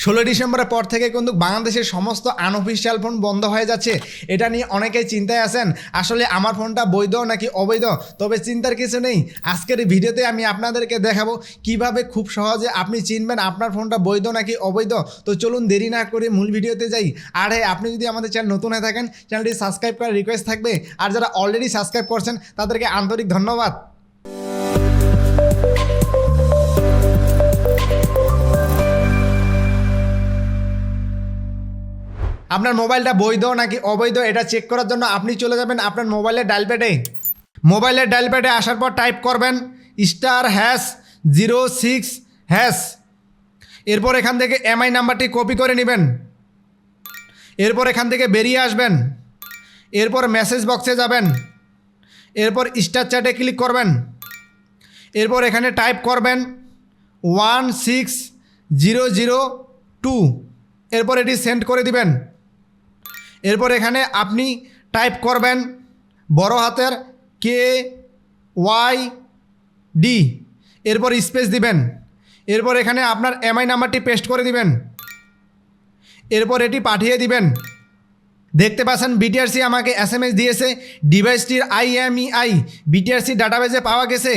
16 ডিসেম্বরের পর থেকে কিন্তু বাংলাদেশের সমস্ত আনঅফিসিয়াল ফোন বন্ধ হয়ে যাচ্ছে। এটা নিয়ে অনেকেই চিন্তায় আছেন, আসলে আমার ফোনটা বৈধ নাকি অবৈধ। তবে চিন্তার কিছু নেই, আজকের এই ভিডিওতে আমি আপনাদেরকে দেখাবো কিভাবে খুব সহজে আপনি চিনবেন আপনার ফোনটা বৈধ নাকি অবৈধ। তো চলুন দেরি না করে মূল ভিডিওতে যাই। আর হ্যাঁ, আপনি যদি আমাদের চ্যানেল নতুন হয়ে থাকেন, চ্যানেলটি সাবস্ক্রাইব করার রিকোয়েস্ট থাকবে। আর যারা অলরেডি সাবস্ক্রাইব করছেন তাদেরকে আন্তরিক ধন্যবাদ। আপনার মোবাইলটা বৈধ নাকি অবৈধ এটা চেক করার জন্য আপনি চলে যাবেন আপনার মোবাইলের ডায়াল প্যাডে আসার পর টাইপ করবেন *#06#। এরপর এখান থেকে এমআই নাম্বারটি কপি করে নেবেন। এরপর এখান থেকে বেরিয়ে আসবেন। এরপর মেসেজ বক্সে যাবেন। এরপর স্টার চ্যাটে ক্লিক করবেন। এরপর এখানে টাইপ করবেন 16002। এরপর এটি সেন্ড করে দিবেন। এরপর এখানে আপনি টাইপ করবেন বড় হাতের KYD। এরপর স্পেস দিবেন। এরপর এখানে আপনার এমআই নাম্বারটি পেস্ট করে দিবেন। এরপর এটি পাঠিয়ে দিবেন। দেখতে পাচ্ছেন বিটিআরসি আমাকে SMS দিয়েছে, ডিভাইসটির IMEI বিটিআরসি ডাটাবেজে পাওয়া গেছে।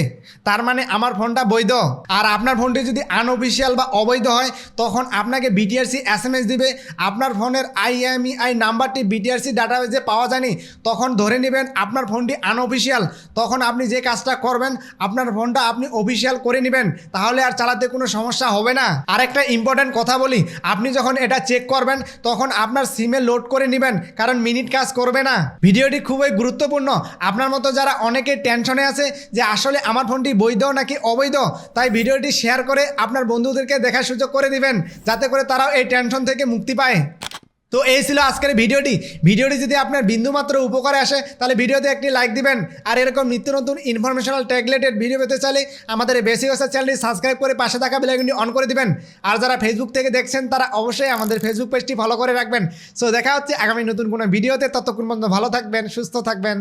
তার মানে আমার ফোনটা বৈধ। আর আপনার ফোনটি যদি আনঅফিসিয়াল বা অবৈধ হয় তখন আপনাকে বিটিআরসি SMS দিবে আপনার ফোনের IMEI নাম্বারটি বিটিআরসি ডাটাবেজে পাওয়া যায়নি। তখন ধরে নেবেন আপনার ফোনটি আনঅফিসিয়াল। তখন আপনি যে কাজটা করবেন, আপনার ফোনটা আপনি অফিসিয়াল করে নেবেন, তাহলে আর চালাতে কোনো সমস্যা হবে না। আর একটা ইম্পর্ট্যান্ট কথা বলি, আপনি যখন এটা চেক করবেন তখন আপনার সিমে লোড করে নেবেন, কারণ মিনিট কাজ করবে না। ভিডিওটি খুবই গুরুত্বপূর্ণ। আপনার মতো যারা অনেকে টেনশনে আছে যে আসলে আমার ফোনটি বৈধ নাকি অবৈধ, তাই ভিডিওটি শেয়ার করে আপনার বন্ধুদেরকে দেখার সুযোগ করে দিবেন, যাতে করে তারাও এই টেনশন থেকে মুক্তি পায়। তো এই ছিল আজকের ভিডিওটি যদি আপনার বিন্দুমাত্র উপকারে আসে তাহলে ভিডিওতে একটি লাইক দিবেন। আর এরকম নিত্য নতুন ইনফরমেশনাল টেকলেটেড ভিডিও পেতে চাইলে আমাদের বেসিক ভাষা চ্যানেলটি সাবস্ক্রাইব করে পাশে থাকা বেল আইকনটি অন করে দিবেন। আর যারা ফেসবুক থেকে দেখছেন তারা অবশ্যই আমাদের ফেসবুক পেজটি ফলো করে রাখবেন। সো দেখা হচ্ছে আগামী নতুন কোনো ভিডিওতে। ততক্ষণ পর্যন্ত ভালো থাকবেন, সুস্থ থাকবেন।